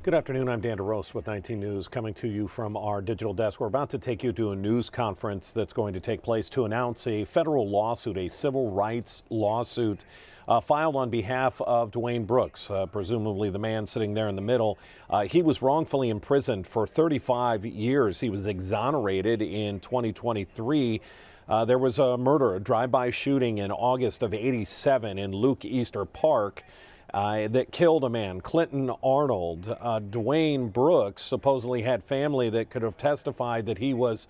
Good afternoon. I'm Dan DeRose with 19 News, coming to you from our digital desk. We're about to take you to a news conference that's going to take place to announce a federal lawsuit, a civil rights lawsuit filed on behalf of Dwayne Brooks, presumably the man sitting there in the middle. He was wrongfully imprisoned for 35 years. He was exonerated in 2023. There was a murder, a drive-by shooting in August of '87 in Luke Easter Park. That killed a man, Clinton Arnold. Dwayne Brooks supposedly had family that could have testified that he was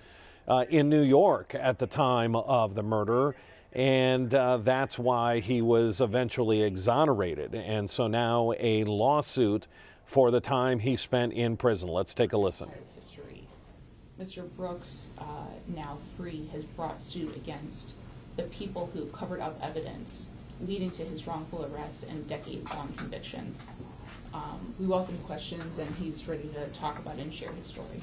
in New York at the time of the murder, and that's why he was eventually exonerated. And so now a lawsuit for the time he spent in prison. Let's take a listen. History. Mr. Brooks, now free, has brought suit against the people who covered up evidence leading to his wrongful arrest and decades-long conviction. We welcome questions, and he's ready to talk about and share his story.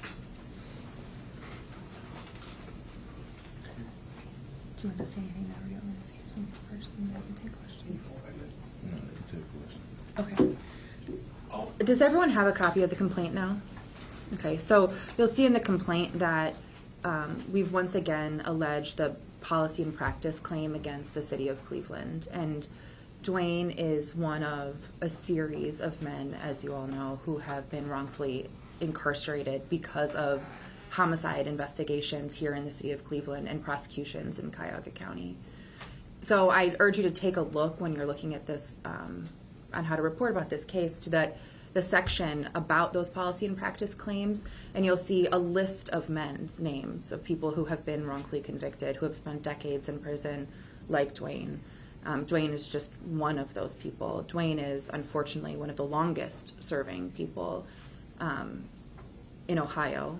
Do you want to say anything now, or do you want me to say something first, and then I can take questions? No, they can take questions. Okay. Does everyone have a copy of the complaint now? Okay, so you'll see in the complaint that we've once again alleged the policy and practice claim against the city of Cleveland. And Dwayne is one of a series of men, as you all know, who have been wrongfully incarcerated because of homicide investigations here in the city of Cleveland and prosecutions in Cuyahoga County. So I urge you to take a look when you're looking at this on how to report about this case to the section about those policy and practice claims, and you'll see a list of men's names of people who have been wrongfully convicted, who have spent decades in prison, like Dwayne. Dwayne is just one of those people. Dwayne is, unfortunately, one of the longest serving people in Ohio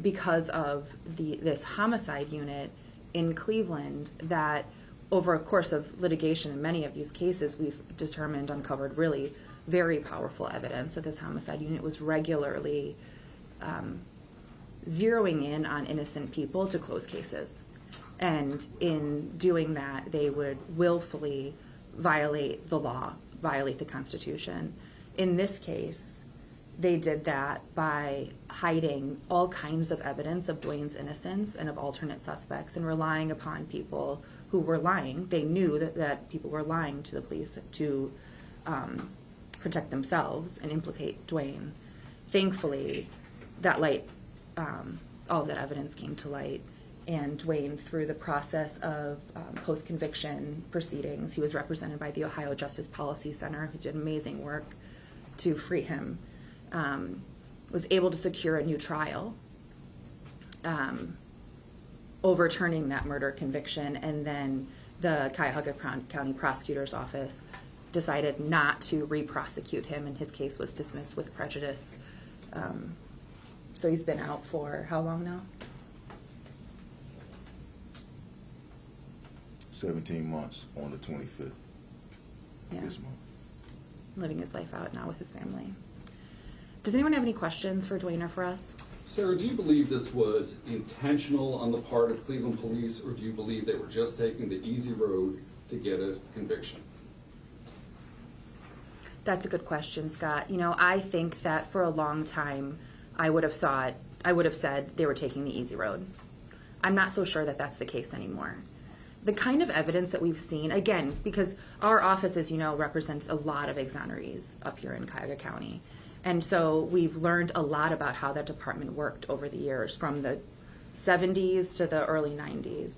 because of this homicide unit in Cleveland that, over a course of litigation in many of these cases, we've uncovered really very powerful evidence that this homicide unit was regularly zeroing in on innocent people to close cases. And in doing that, they would willfully violate the law, violate the Constitution. In this case, they did that by hiding all kinds of evidence of Dwayne's innocence and of alternate suspects and relying upon people who were lying. They knew that people were lying to the police to protect themselves and implicate Dwayne. Thankfully, all of that evidence came to light, and Dwayne, through the process of post-conviction proceedings, he was represented by the Ohio Justice Policy Center, who did amazing work to free him, was able to secure a new trial, overturning that murder conviction, and then the Cuyahoga County Prosecutor's Office decided not to re-prosecute him, and his case was dismissed with prejudice. So he's been out for how long now? 17 months on the 25th this month. Living his life out now with his family. Does anyone have any questions for Dwayne or for us? Sarah, do you believe this was intentional on the part of Cleveland police, or do you believe they were just taking the easy road to get a conviction? That's a good question, Scott. You know, I think that for a long time, I would have said they were taking the easy road. I'm not so sure that that's the case anymore. The kind of evidence that we've seen, again, because our office, as you know, represents a lot of exonerees up here in Cuyahoga County. And so we've learned a lot about how that department worked over the years, from the 70s to the early 90s.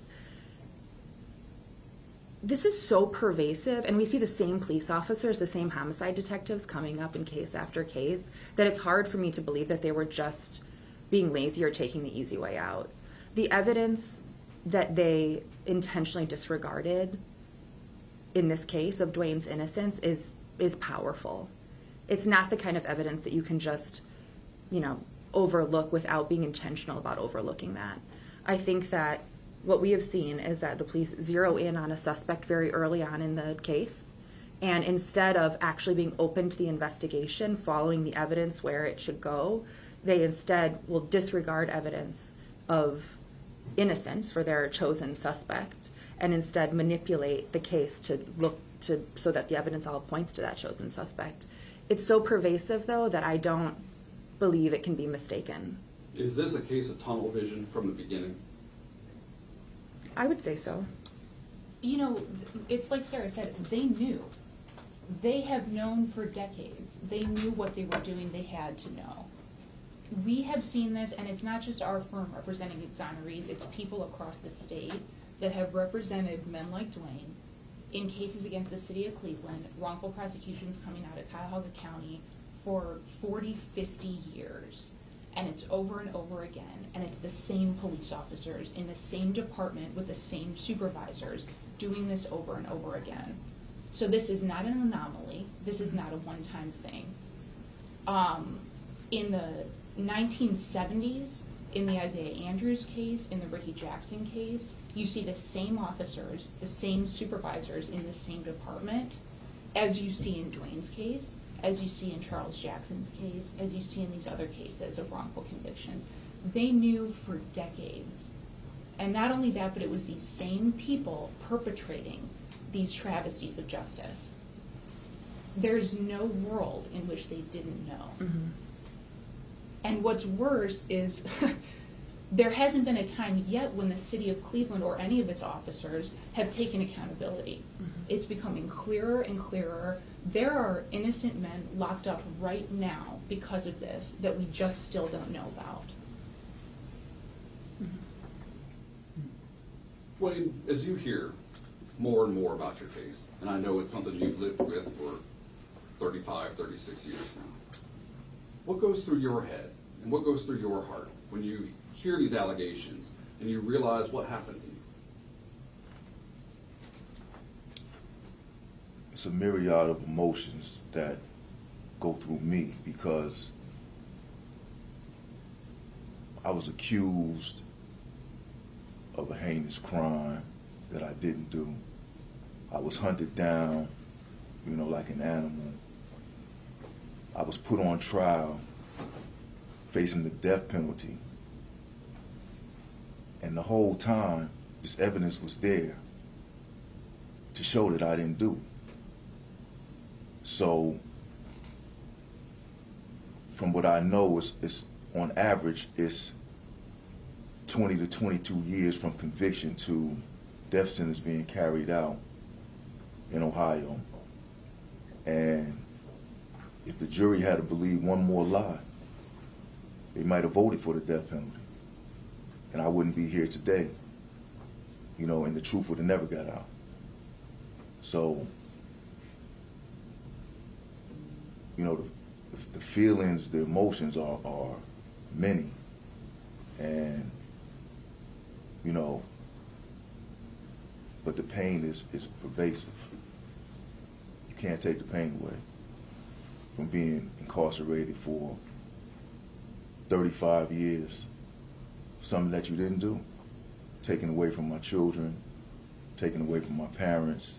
This is so pervasive, and we see the same police officers, the same homicide detectives coming up in case after case, that it's hard for me to believe that they were just being lazy or taking the easy way out. The evidence that they intentionally disregarded in this case of Dwayne's innocence is powerful. It's not the kind of evidence that you can just, overlook without being intentional about overlooking that. I think that what we have seen is that the police zero in on a suspect very early on in the case, and instead of actually being open to the investigation, following the evidence where it should go, they instead will disregard evidence of innocence for their chosen suspect and instead manipulate the case so that the evidence all points to that chosen suspect. It's so pervasive, though, that I don't believe it can be mistaken. Is this a case of tunnel vision from the beginning? I would say so. You know, it's like Sarah said, they knew. They have known for decades. They knew what they were doing. They had to know. We have seen this, and it's not just our firm representing exonerees, it's people across the state that have represented men like Dwayne in cases against the city of Cleveland, wrongful prosecutions coming out of Cuyahoga County for 40, 50 years. And it's over and over again, and it's the same police officers in the same department with the same supervisors doing this over and over again. So this is not an anomaly. This is not a one-time thing. In the 1970s, in the Isaiah Andrews case, in the Ricky Jackson case, you see the same officers, the same supervisors in the same department as you see in Dwayne's case, as you see in Charles Jackson's case, as you see in these other cases of wrongful convictions. They knew for decades. And not only that, but it was these same people perpetrating these travesties of justice. There's no world in which they didn't know. Mm-hmm. And what's worse is there hasn't been a time yet when the city of Cleveland or any of its officers have taken accountability. Mm-hmm. It's becoming clearer and clearer. There are innocent men locked up right now because of this that we just still don't know about. Wayne, as you hear more and more about your case, and I know it's something you've lived with for 35, 36 years now, what goes through your head and what goes through your heart when you hear these allegations and you realize what happened to you? It's a myriad of emotions that go through me because I was accused of a heinous crime that I didn't do. I was hunted down, like an animal. I was put on trial facing the death penalty. And the whole time, this evidence was there to show that I didn't do it. So, from what I know, it's on average, it's 20 to 22 years from conviction to death sentence being carried out in Ohio. And if the jury had to believe one more lie, they might have voted for the death penalty. And I wouldn't be here today, and the truth would have never got out. So, the feelings, the emotions are many. And, but the pain is pervasive. You can't take the pain away from being incarcerated for 35 years for something that you didn't do. Taken away from my children, taken away from my parents.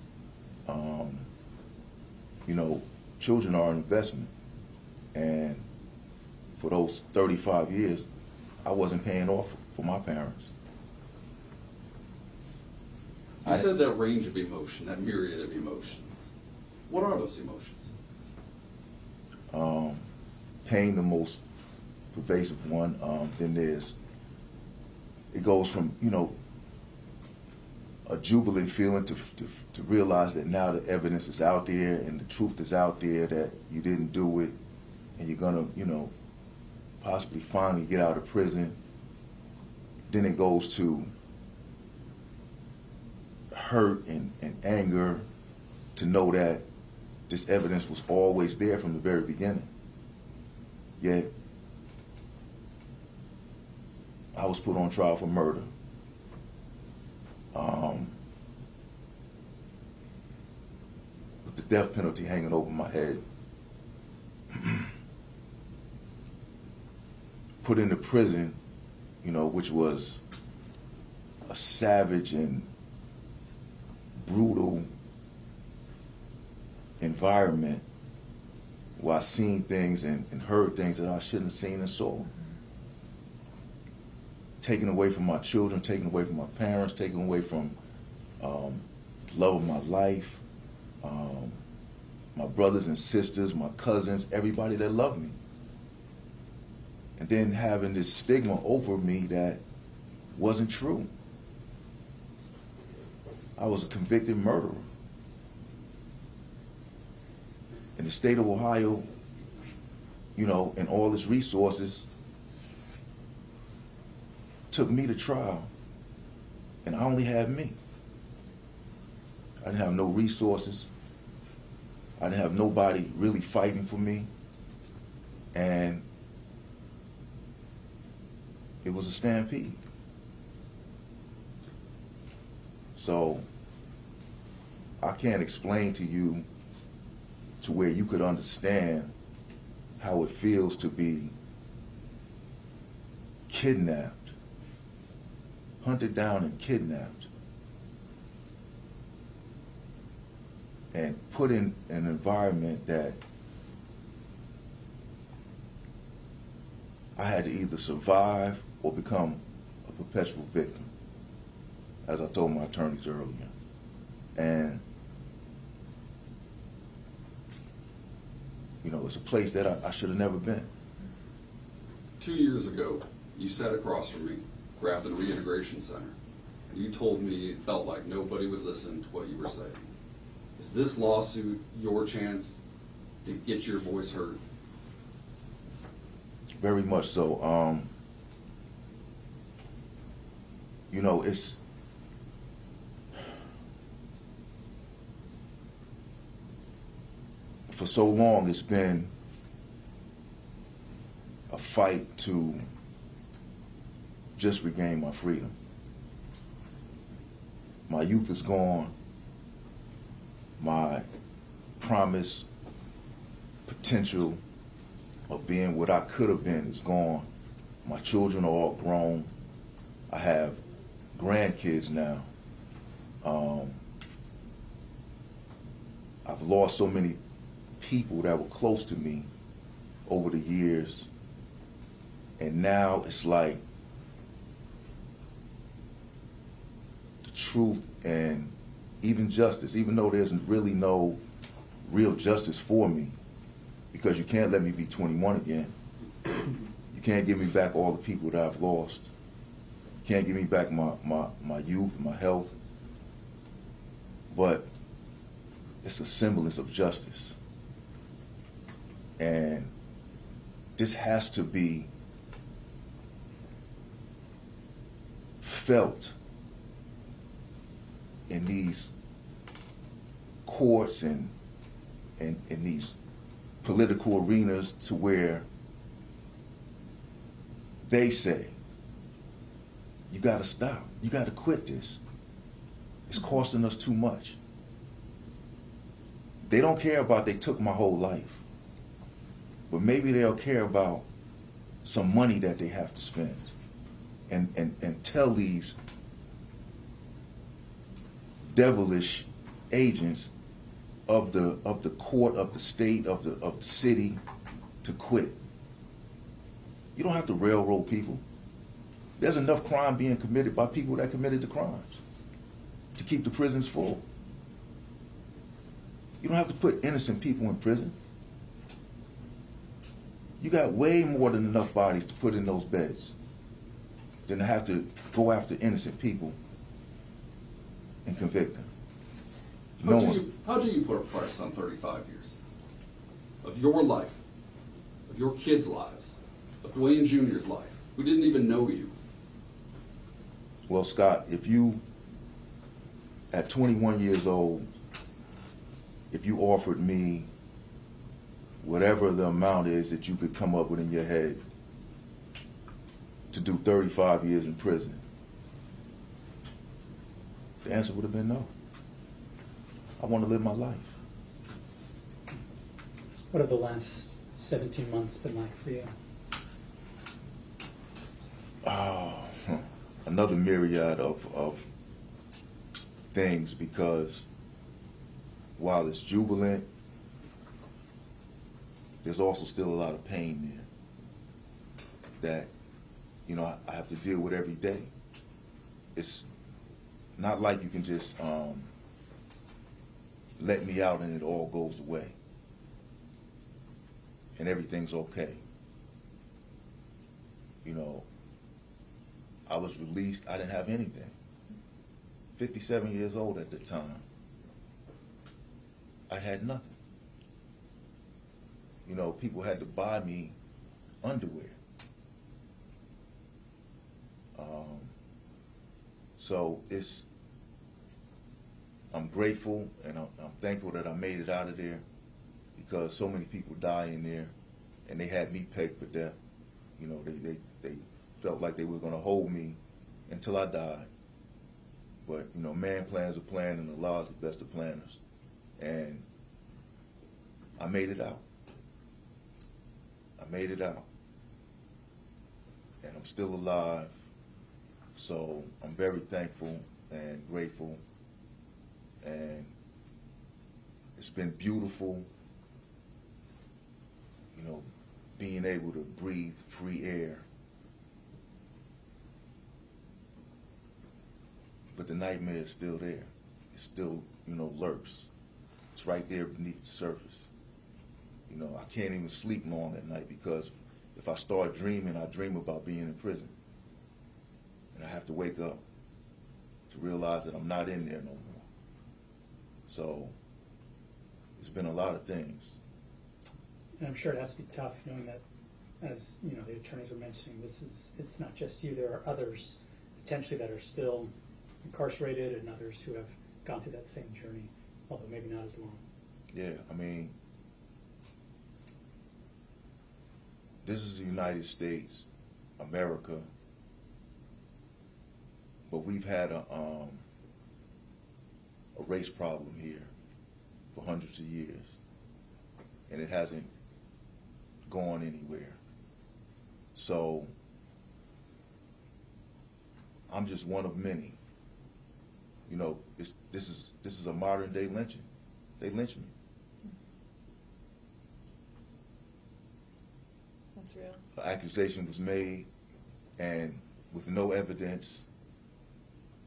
Children are an investment. And for those 35 years, I wasn't paying off for my parents. You said that range of emotion, that myriad of emotions. What are those emotions? Pain, the most pervasive one. Then it goes from, a jubilant feeling to realize that now the evidence is out there and the truth is out there that you didn't do it and you're gonna, possibly finally get out of prison. Then it goes to hurt and anger to know that this evidence was always there from the very beginning. Yet, I was put on trial for murder. With the death penalty hanging over my head. Put into prison, which was a savage and brutal environment where I seen things and heard things that I shouldn't have seen and saw. Taken away from my children, taken away from my parents, taken away from the love of my life. my brothers and sisters, my cousins, everybody that loved me. And then having this stigma over me that wasn't true. I was a convicted murderer. In the state of Ohio, you know, and all its resources took me to trial, and I only had me. I didn't have no resources. I didn't have nobody really fighting for me, and it was a stampede. So I can't explain to you to where you could understand how it feels to be kidnapped, hunted down and kidnapped, and put in an environment that I had to either survive or become a perpetual victim, as I told my attorneys earlier. And, you know, it's a place that I should have never been. 2 years ago, you sat across from me, Grafton Reintegration Center, and you told me it felt like nobody would listen to what you were saying. Is this lawsuit your chance to get your voice heard? Very much so. You know, it's for so long it's been a fight to just regain my freedom. My youth is gone. My promise, potential of being what I could have been is gone. My children are all grown. I have grandkids now. I've lost so many people that were close to me over the years. And now it's like the truth and even justice, even though there's really no real justice for me, because you can't let me be 21 again. You can't give me back all the people that I've lost. You can't give me back my youth, my health. But it's a semblance of justice. And this has to be felt in these courts and in these political arenas, to where they say, you gotta stop, you gotta quit this. It's costing us too much. They don't care about they took my whole life, but maybe they'll care about some money that they have to spend, and tell these devilish agents of the court, of the state, of the city to quit. You don't have to railroad people. There's enough crime being committed by people that committed the crimes to keep the prisons full. You don't have to put innocent people in prison. You got way more than enough bodies to put in those beds than to have to go after innocent people and convict them. How do you put a price on 35 years of your life, of your kids' lives, of Dwayne Jr.'s life? We didn't even know you. Well, Scott, if you, at 21 years old, if you offered me whatever the amount is that you could come up with in your head to do 35 years in prison, the answer would have been no. I want to live my life. What have the last 17 months been like for you? Another myriad of things, because while it's jubilant, there's also still a lot of pain there that, you know, I have to deal with every day. It's not like you can just let me out and it all goes away. and everything's okay. You know, I was released, I didn't have anything. 57 years old at the time. I had nothing. You know, people had to buy me underwear. So I'm grateful and I'm thankful that I made it out of there, because so many people die in there, and they had me pegged for death. You know, they felt like they were going to hold me until I died. But, you know, man plans a plan, and the law is the best of planners. And I made it out. I made it out. And I'm still alive. So I'm very thankful and grateful. And it's been beautiful, you know, being able to breathe free air. But the nightmare is still there. It still, you know, lurks. It's right there beneath the surface. You know, I can't even sleep long at night, because if I start dreaming, I dream about being in prison. And I have to wake up to realize that I'm not in there no more. So it's been a lot of things. And I'm sure it has to be tough knowing that, as you know, the attorneys were mentioning, it's not just you. There are others potentially that are still incarcerated, and others who have gone through that same journey, although maybe not as long. Yeah, I mean, this is the United States, America, but we've had a race problem here for hundreds of years, and it hasn't gone anywhere. So I'm just one of many. You know, this is a modern day lynching. They lynched me. That's real. An accusation was made, and with no evidence,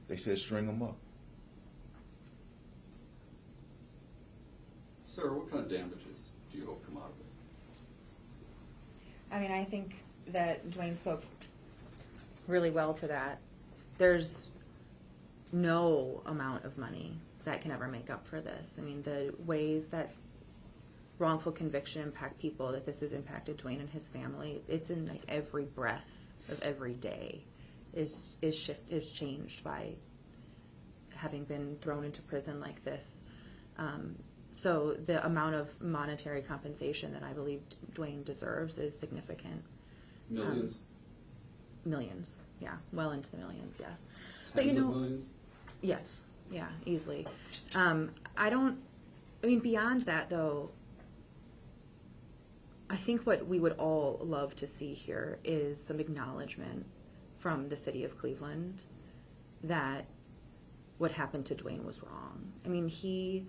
they said string them up. Sarah, what kind of damages do you hope come out of this? I mean, I think that Dwayne spoke really well to that. There's no amount of money that can ever make up for this. I mean, the ways that wrongful conviction impact people, that this has impacted Dwayne and his family, it's in like every breath of every day is changed by having been thrown into prison like this. So the amount of monetary compensation that I believe Dwayne deserves is significant. Millions? Millions, yeah, well into the millions, yes. Tens But of millions? yes, yeah, easily. Beyond that though, I think what we would all love to see here is some acknowledgement from the city of Cleveland that what happened to Dwayne was wrong. I mean, he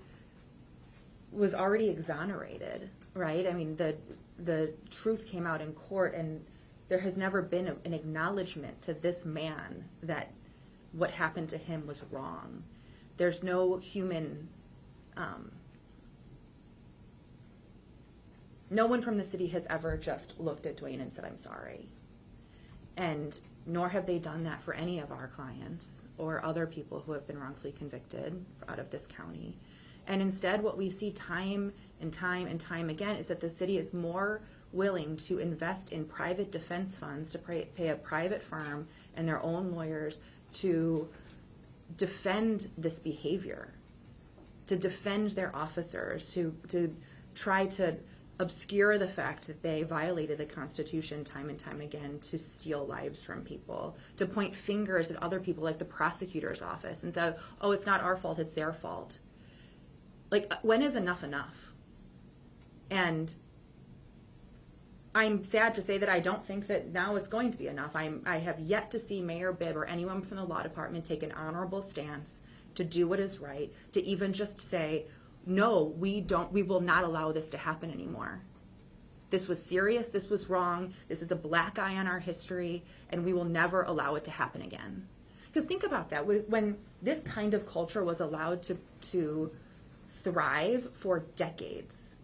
was already exonerated, right? I mean, the truth came out in court, and there has never been an acknowledgement to this man that what happened to him was wrong. There's no human, no one from the city has ever just looked at Dwayne and said, I'm sorry. And nor have they done that for any of our clients or other people who have been wrongfully convicted out of this county. And instead, what we see time and time and time again is that the city is more willing to invest in private defense funds to pay a private firm and their own lawyers to defend this behavior, to defend their officers, to try to obscure the fact that they violated the Constitution time and time again to steal lives from people, to point fingers at other people like the prosecutor's office and say, oh, it's not our fault, it's their fault. Like, when is enough enough? And I'm sad to say that I don't think that now it's going to be enough. I have yet to see Mayor Bibb or anyone from the law department take an honorable stance to do what is right, to even just say, no, we will not allow this to happen anymore. This was serious, this was wrong, this is a black eye on our history, and we will never allow it to happen again. Because think about that, when this kind of culture was allowed to thrive for decades,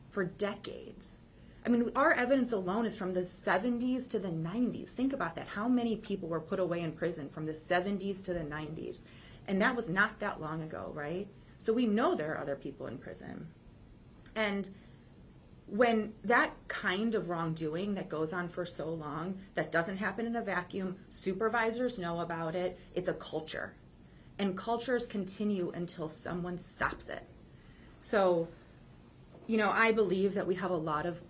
I mean, our evidence alone is from the 70s to the 90s. Think about that. How many people were put away in prison from the 70s to the 90s? And that was not that long ago, right? So we know there are other people in prison. And when that kind of wrongdoing that goes on for so long, that doesn't happen in a vacuum, supervisors know about it, it's a culture. And cultures continue until someone stops it. So, you know, I believe that we have a lot of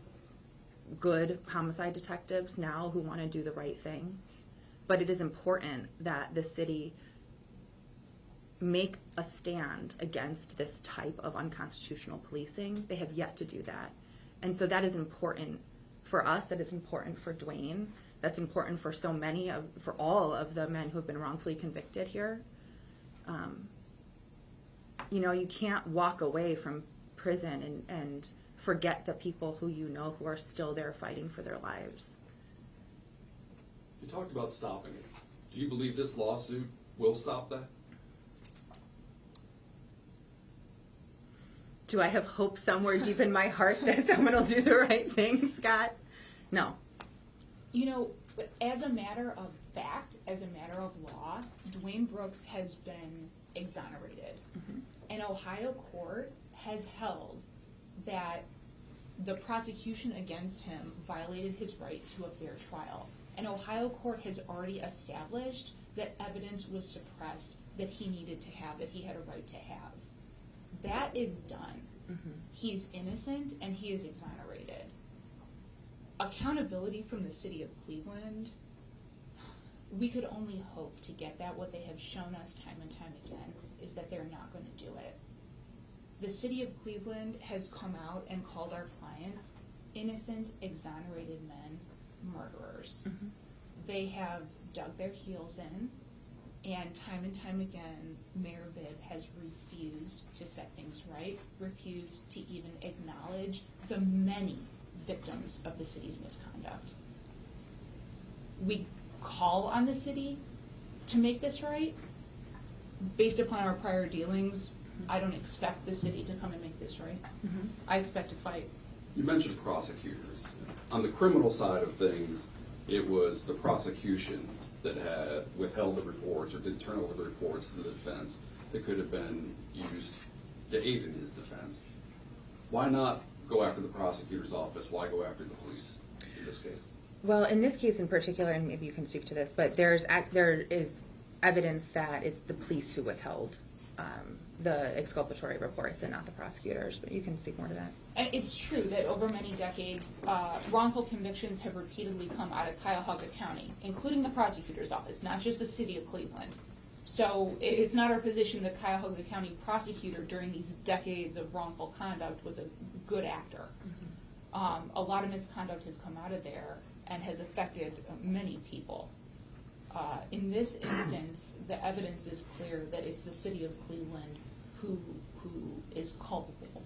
good homicide detectives now who want to do the right thing. But it is important that the city make a stand against this type of unconstitutional policing. They have yet to do that. And so that is important for us, that is important for Dwayne, that's important for so many for all of the men who have been wrongfully convicted here. You know, you can't walk away from prison and forget the people who you know who are still there fighting for their lives. You talked about stopping it. Do you believe this lawsuit will stop that? Do I have hope somewhere deep in my heart that someone will do the right thing, Scott? No. You know, but as a matter of fact, as a matter of law, Dwayne Brooks has been exonerated. Mm-hmm. An Ohio court has held that the prosecution against him violated his right to a fair trial. An Ohio court has already established that evidence was suppressed that he needed to have, that he had a right to have. That is done. Mm-hmm. He's innocent and he is exonerated. Accountability from the city of Cleveland, we could only hope to get that. What they have shown us time and time again is that they're not going to do it. The city of Cleveland has come out and called our clients innocent, exonerated men murderers. Mm-hmm. They have dug their heels in, and time again, Mayor Bibb has refused to set things right, refused to even acknowledge the many victims of the city's misconduct. We call on the city to make this right. Based upon our prior dealings, I don't expect the city to come and make this right. Mm-hmm. I expect to fight. You mentioned prosecutors. On the criminal side of things, it was the prosecution that had withheld the reports or did turn over the reports to the defense that could have been used to aid in his defense. Why not go after the prosecutor's office? Why go after the police in this case? Well, in this case in particular, and maybe you can speak to this, but there is evidence that it's the police who withheld the exculpatory reports and not the prosecutors, but you can speak more to that. And it's true that over many decades, wrongful convictions have repeatedly come out of Cuyahoga County, including the prosecutor's office, not just the city of Cleveland. So it's not our position that Cuyahoga County prosecutor during these decades of wrongful conduct was a good actor. Mm-hmm. A lot of misconduct has come out of there and has affected many people. In this instance, the evidence is clear that it's the city of Cleveland who is culpable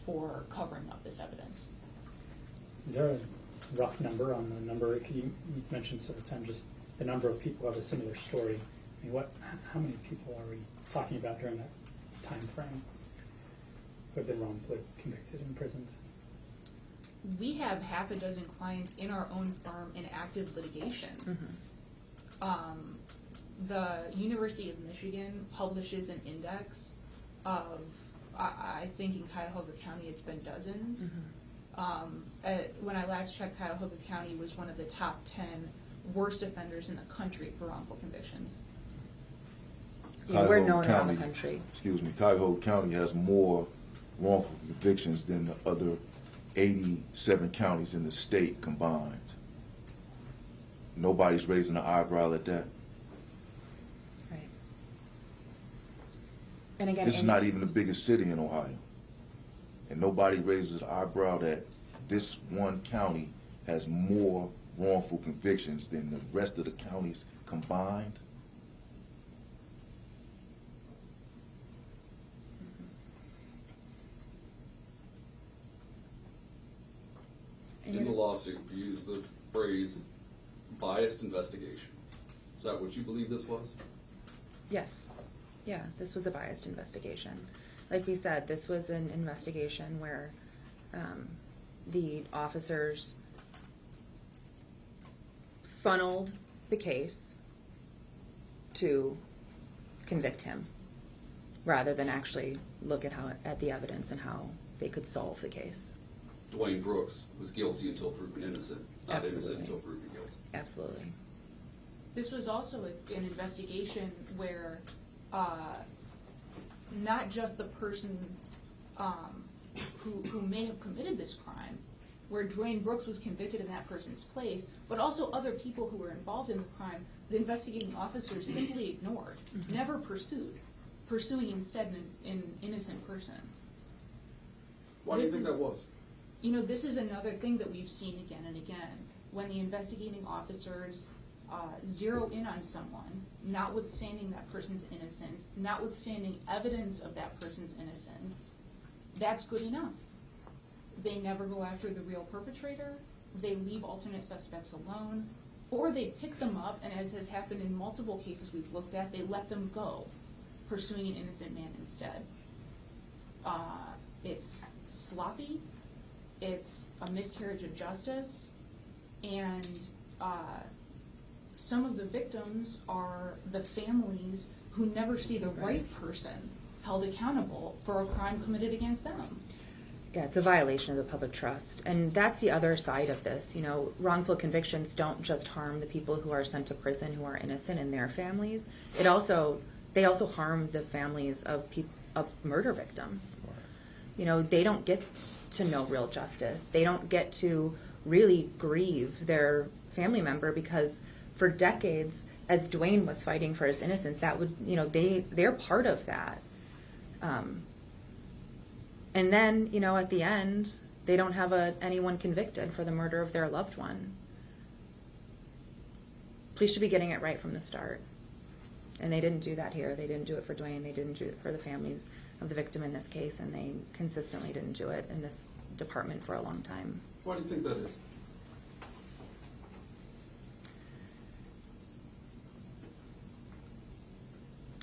for covering up this evidence. Is there a rough number on the number? You mentioned several times just the number of people who have a similar story. I mean, how many people are we talking about during that time frame who have been wrongfully convicted and imprisoned? We have half a dozen clients in our own firm in active litigation. Mm-hmm. The University of Michigan publishes an index of, I think in Cuyahoga County it's been dozens. Mm-hmm. When I last checked, Cuyahoga County was one of the top 10 worst offenders in the country for wrongful convictions. Yeah, we're Cuyahoga known around the County- country. Excuse me, Cuyahoga County has more wrongful convictions than the other 87 counties in the state combined. Nobody's raising an eyebrow at that. Right. And again, This is not even the biggest city in Ohio. And nobody raises an eyebrow that this one county has more wrongful convictions than the rest of the counties combined. In the lawsuit, you use the phrase biased investigation. Is that what you believe this was? Yes. Yeah, this was a biased investigation. Like we said, this was an investigation where the officers funneled the case to convict him, rather than actually look at the evidence and how they could solve the case. Dwayne Brooks was guilty until proven innocent, not innocent Absolutely. until proven guilty. Absolutely. This was also an investigation where not just the person who may have committed this crime, where Dwayne Brooks was convicted in that person's place, but also other people who were involved in the crime, the investigating officers simply ignored, never pursuing instead an innocent person. Why do you think that was? You know, this is another thing that we've seen again and again. When the investigating officers zero in on someone, notwithstanding that person's innocence, notwithstanding evidence of that person's innocence, that's good enough. They never go after the real perpetrator, they leave alternate suspects alone, or they pick them up, and as has happened in multiple cases we've looked at, they let them go, pursuing an innocent man instead. It's sloppy, it's a miscarriage of justice, and some of the victims are the families who never see the right person held accountable for a crime committed against them. Yeah, it's a violation of the public trust. And that's the other side of this. You know, wrongful convictions don't just harm the people who are sent to prison who are innocent and their families. They also harm the families of murder victims. You know, they don't get to know real justice. They don't get to really grieve their family member, because for decades, as Dwayne was fighting for his innocence, that would, you know, they're part of that. And then, you know, at the end, they don't have anyone convicted for the murder of their loved one. Police should be getting it right from the start. And they didn't do that here. They didn't do it for Dwayne. They didn't do it for the families of the victim in this case, and they consistently didn't do it in this department for a long time. Why do you think that is?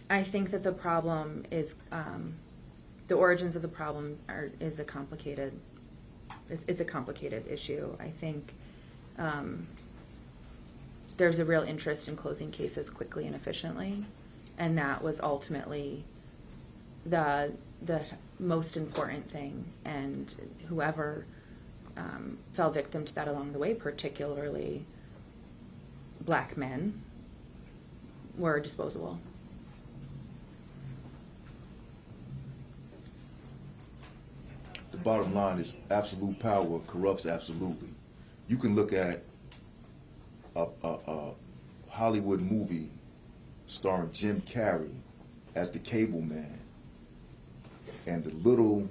I think that the problem is, the origins of the problem is a complicated, it's a complicated issue. I think there's a real interest in closing cases quickly and efficiently, and that was ultimately the most important thing. And whoever fell victim to that along the way, particularly black men, were disposable. The bottom line is absolute power corrupts absolutely. You can look at a Hollywood movie starring Jim Carrey as the cable man, and the little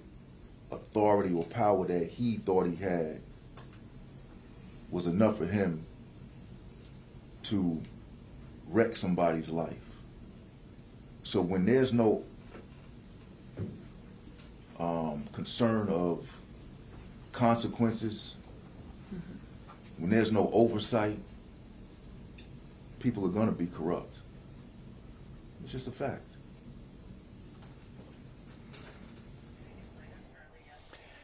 authority or power that he thought he had was enough for him to wreck somebody's life. So when there's no concern of consequences, when there's no oversight, people are going to be corrupt. It's just a fact.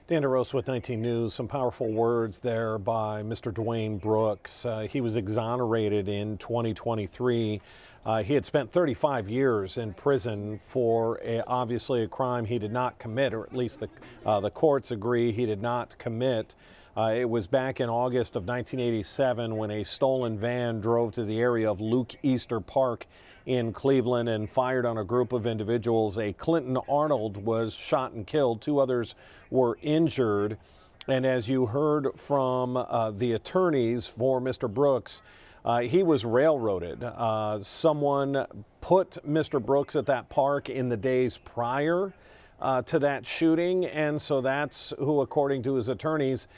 Dan DeRosa with 19 News. Some powerful words there by Mr. Dwayne Brooks. He was exonerated in 2023. He had spent 35 years in prison for obviously a crime he did not commit, or at least the courts agree he did not commit. It was back in August of 1987 when a stolen van drove to the area of Luke Easter Park in Cleveland and fired on a group of individuals. A Clinton Arnold was shot and killed. 2 others were injured. And as you heard from the attorneys for Mr. Brooks, he was railroaded. Someone put Mr. Brooks at that park in the days prior to that shooting, and so that's who, according to his attorneys,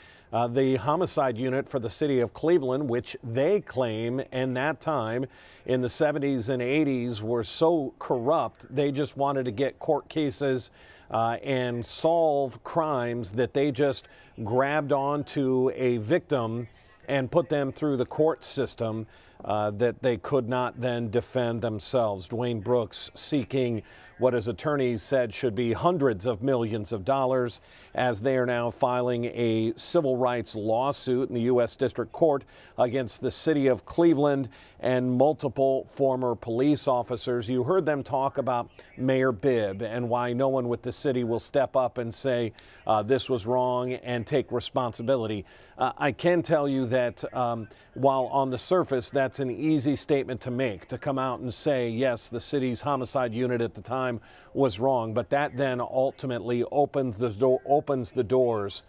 the homicide unit for the city of Cleveland, which they claim in that time in the 70s and 80s were so corrupt, they just wanted to get court cases and solve crimes that they just grabbed onto a victim and put them through the court system. that they could not then defend themselves. Dwayne Brooks seeking what his attorneys said should be hundreds of millions of dollars, as they are now filing a civil rights lawsuit in the U.S. District Court against the city of Cleveland and multiple former police officers. You heard them talk about Mayor Bibb and why no one with the city will step up and say this was wrong and take responsibility. I can tell you that while on the surface that's an easy statement to make, to come out and say, yes, the city's homicide unit at the time was wrong, but that then ultimately opens the doors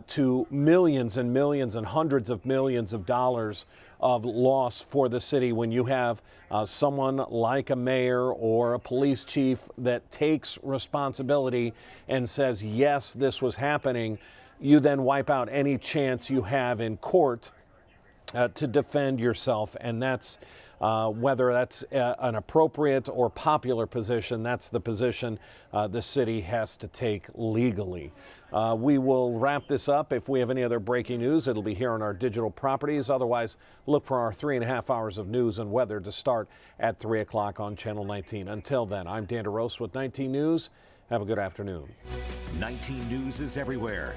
to millions and millions and hundreds of millions of dollars of loss for the city when you have someone like a mayor or a police chief that takes responsibility and says, yes, this was happening. You then wipe out any chance you have in court to defend yourself, and that's whether that's an appropriate or popular position, that's the position the city has to take legally. We will wrap this up. If we have any other breaking news, it'll be here on our digital properties. Otherwise, look for our 3.5 hours of news and weather to start at 3 o'clock on Channel 19. Until then, I'm Dan DeRose with 19 News. Have a good afternoon. 19 News is everywhere.